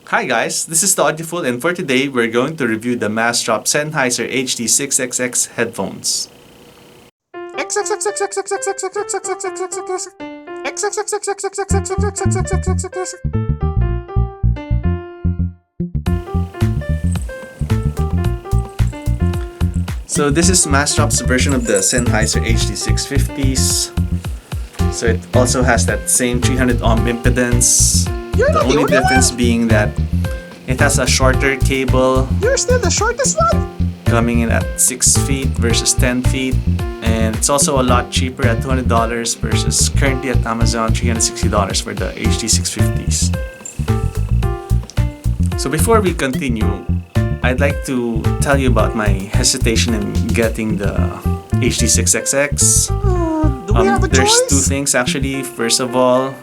Hi guys, this is the Audiofool, and for today we're going to review the Massdrop Sennheiser HD6XX headphones. So this is Massdrop's version of the Sennheiser HD650s. So it also has that same 300 ohm impedance. The only difference being that it has a shorter cable. You're still the shortest one? Coming in at 6 feet versus 10 feet. And it's also a lot cheaper at $200 versus currently at Amazon $360 for the HD650s. So before we continue, I'd like to tell you about my hesitation in getting the HD6XX. Do we have a There's choice? two things actually. First of all,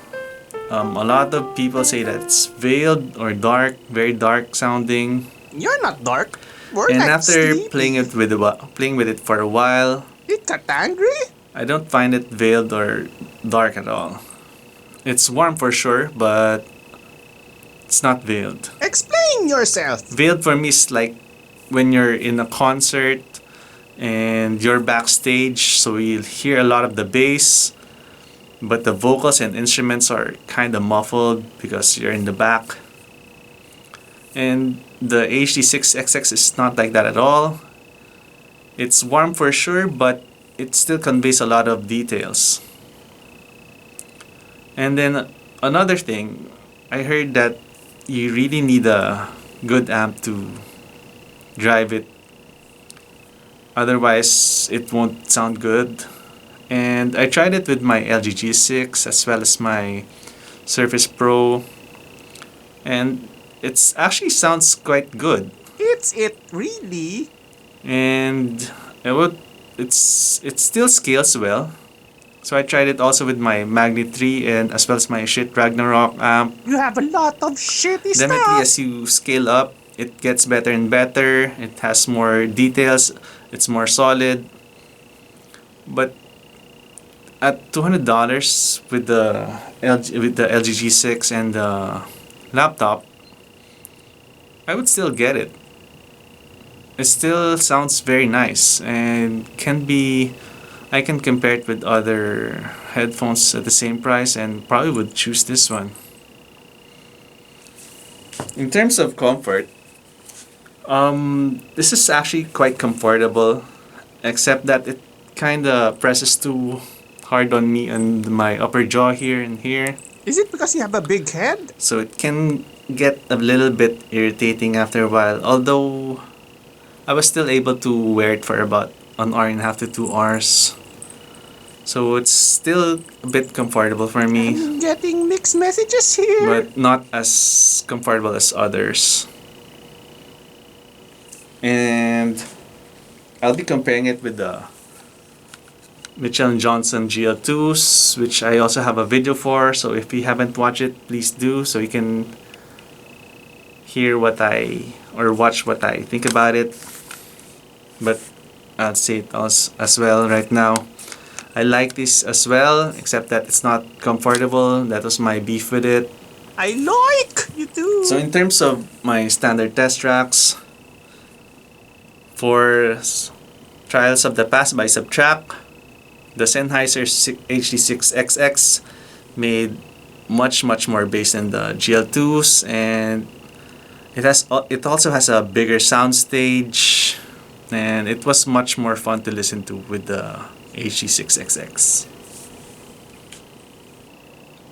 a lot of people say that it's veiled or dark, very dark sounding. You're not dark. We're And not after sleepy. playing with it for a while, It got angry? I don't find it veiled or dark at all. It's warm for sure, but it's not veiled. Explain yourself. Veiled for me is like when you're in a concert and you're backstage, so you'll hear a lot of the bass, but the vocals and instruments are kind of muffled because you're in the back. And the HD6XX is not like that at all. It's warm for sure, but it still conveys a lot of details. And then another thing, I heard that you really need a good amp to drive it. Otherwise, it won't sound good. And I tried it with my LG G6 as well as my Surface Pro. And it actually sounds quite good. It really? And it still scales well. So I tried it also with my Magnet 3 and as well as my Shit Ragnarok amp. You have a lot of shitty Definitely, stuff. as you scale up, it gets better and better. It has more details. It's more solid. But at $200 with the LG G6 and the laptop, I would still get it. It still sounds very nice and I can compare it with other headphones at the same price and probably would choose this one. In terms of comfort, this is actually quite comfortable, except that it kind of presses too hard on me and my upper jaw here and here. Is it because you have a big head? So it can get a little bit irritating after a while, although I was still able to wear it for about an hour and a half to 2 hours. So it's still a bit comfortable for me, I'm getting mixed messages here. but not as comfortable as others. And I'll be comparing it with the Mitchell & Johnson GL2s, which I also have a video for. So if you haven't watched it, please do, so you can hear watch what I think about it. But I'll say it as well right now. I like this as well, except that it's not comfortable. That was my beef with it. I like you too. So in terms of my standard test tracks, for trials of the past by subtract, the Sennheiser HD6XX made much more bass than the GL2s, and it also has a bigger soundstage, and it was much more fun to listen to with the HD6XX.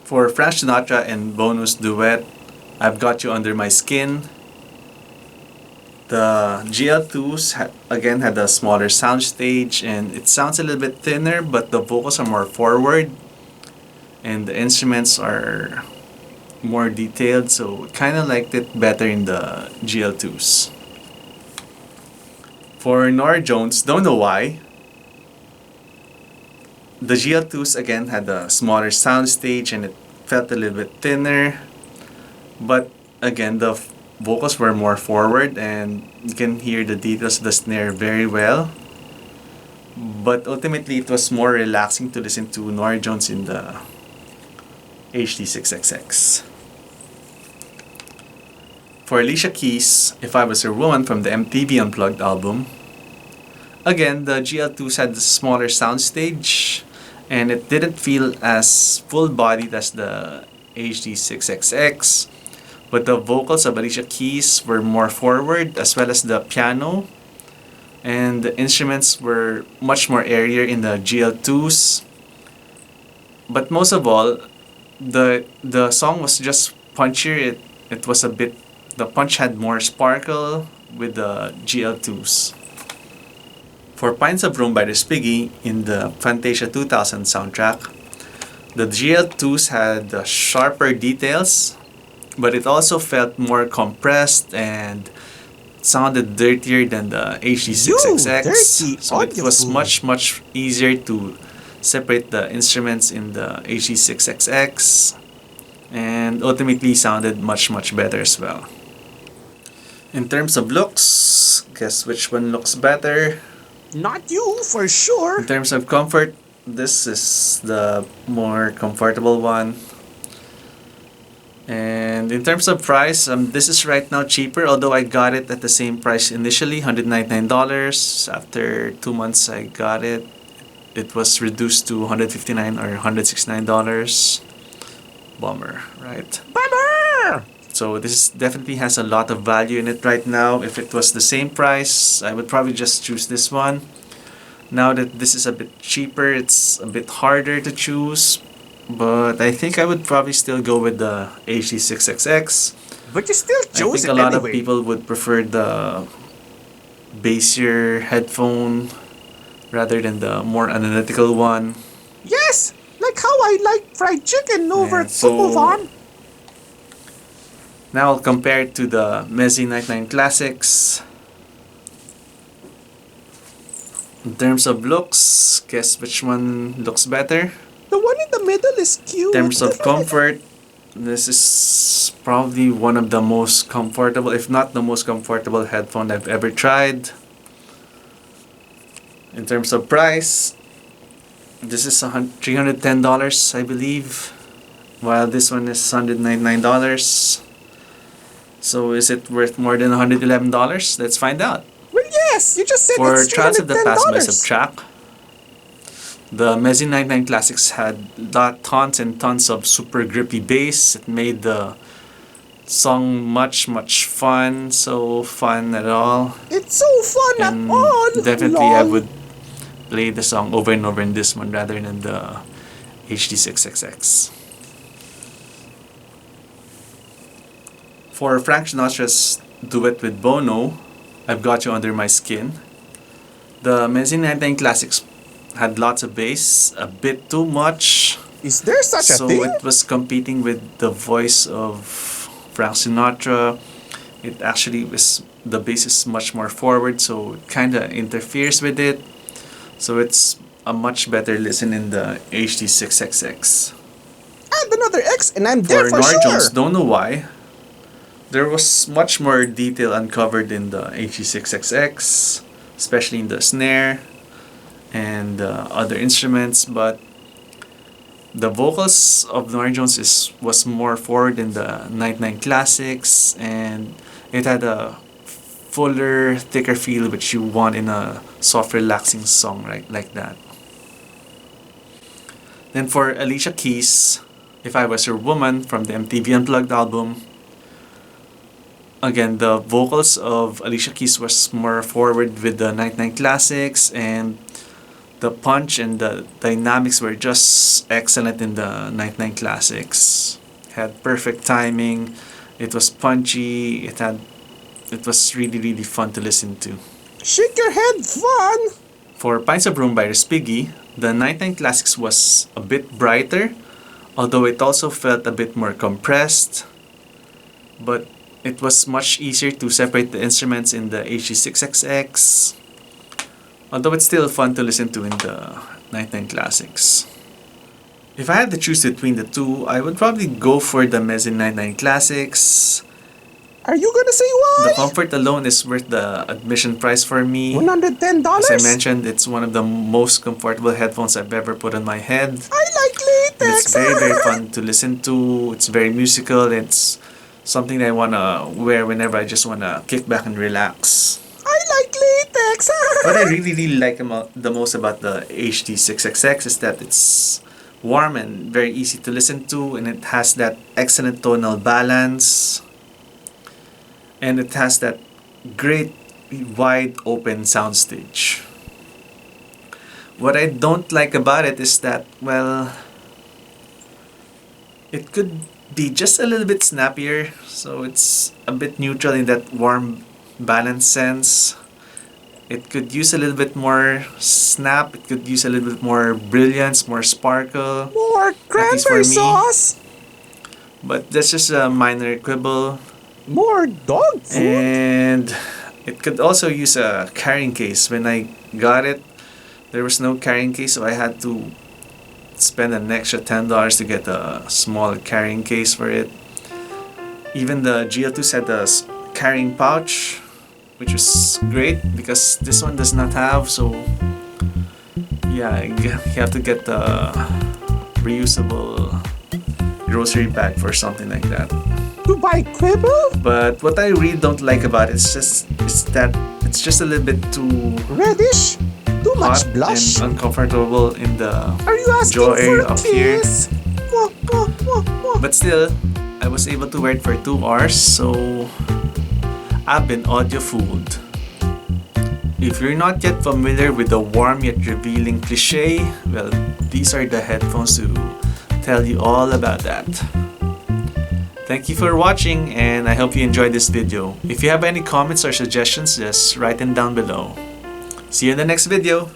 For Frank Sinatra and bonus duet, I've Got You Under My Skin. The GL2s again had a smaller soundstage and it sounds a little bit thinner, but the vocals are more forward and the instruments are more detailed, so kind of liked it better in the GL2s. For Norah Jones, don't know why, the GL2s again had a smaller soundstage and it felt a little bit thinner, but again the vocals were more forward and you can hear the details of the snare very well. But ultimately it was more relaxing to listen to Norah Jones in the HD6XX. For Alicia Keys, If I Was Your Woman from the MTV Unplugged album. Again, the GL2s had a smaller soundstage and it didn't feel as full-bodied as the HD6XX, but the vocals of Alicia Keys were more forward as well as the piano, and the instruments were much more airier in the GL2s. But most of all, the song was just punchier. It was a bit, the punch had more sparkle with the GL2s. For Pints of Room by the Spiggy in the Fantasia 2000 soundtrack, the GL2s had sharper details, but it also felt more compressed and sounded dirtier than the HD6XX. dirty So it was Audiofool. much easier to separate the instruments in the HD6XX and ultimately sounded much better as well. In terms of looks, guess which one looks better? Not you, for sure. In terms of comfort, this is the more comfortable one. And in terms of price, this is right now cheaper, although I got it at the same price initially, $199. After 2 months I got it. It was reduced to $159 or $169. Bummer, right? Bummer! So this definitely has a lot of value in it right now. If it was the same price, I would probably just choose this one. Now that this is a bit cheaper, it's a bit harder to choose. But I think I would probably still go with the HD6XX. But you still I chose think it a lot of anyway. people would prefer the bassier headphone rather than the more analytical one. Yes! Like how I like fried chicken over Yeah, so- Tukovan. Now I'll compare it to the Meze 99 Classics. In terms of looks, guess which one looks better? The one in the middle is cute. In terms of comfort, this is probably one of the most comfortable, if not the most comfortable headphone I've ever tried. In terms of price, this is $310, I believe, while this one is $199. So is it worth more than $111? Let's find out. Well, yes, you just said For it's Trials of the Past by $310. Subtract, the Meze 99 Classics had tons and tons of super grippy bass. It made the song much fun, so fun at all. It's so fun And at all. definitely I lol. would play the song over and over in this one rather than the HD6XX. For Frank Sinatra's duet with Bono, I've Got You Under My Skin, the Meze 99 Classics had lots of bass, a bit too much. Is there such a So thing? it was competing with the voice of Frank Sinatra. It actually was, the bass is much more forward, so it kind of interferes with it. So it's a much better listen in the HD6XX. Add another X and I'm there For for Norah sure. Jones, don't know why. There was much more detail uncovered in the HD6XX, especially in the snare and other instruments, but the vocals of Norah Jones was more forward in the 99 Classics, and it had a fuller, thicker feel which you want in a soft, relaxing song like that. Then for Alicia Keys, If I Was Your Woman from the MTV Unplugged album, again, the vocals of Alicia Keys was more forward with the 99 Classics, and the punch and the dynamics were just excellent in the 99 Classics. Had perfect timing, it was punchy, it was really fun to listen to. Shake your head, fun. For Pints of Room by Respighi, the 99 Classics was a bit brighter, although it also felt a bit more compressed, but it was much easier to separate the instruments in the HD6XX, although it's still fun to listen to in the 99 Classics. If I had to choose between the two, I would probably go for the Meze 99 Classics. Are you gonna say why? The comfort alone is worth the admission price for me. $110? As I mentioned, it's one of the most comfortable headphones I've ever put on my head. I like And latex. it's very fun to listen to. It's very musical. It's something that I wanna wear whenever I just wanna kick back and relax. I like latex. What I really like the most about the HD6XX is that it's warm and very easy to listen to, and it has that excellent tonal balance, and it has that great wide open soundstage. What I don't like about it is that, well, it could be just a little bit snappier, so it's a bit neutral in that warm balance sense. It could use a little bit more snap, it could use a little bit more brilliance, more sparkle, More at least for cranberry me. sauce. But that's just a minor quibble. More dog food. And it could also use a carrying case. When I got it, there was no carrying case, so I had to spend an extra $10 to get a small carrying case for it. Even the GL2 had a carrying pouch, which was great because this one does not have, so yeah, you have to get the reusable grocery bag for something like that. To buy quibble? But what I really don't like about it is that it's just a little bit too Reddish? Too much hot blush? and uncomfortable in the Are you asking jaw for area a up here. kiss? Mwah, mwah, mwah, mwah. But still, I was able to wear it for 2 hours, so I've been audio-fooled. If you're not yet familiar with the warm yet revealing cliche, well, these are the headphones to tell you all about that. Thank you for watching, and I hope you enjoyed this video. If you have any comments or suggestions, just write them down below. See you in the next video.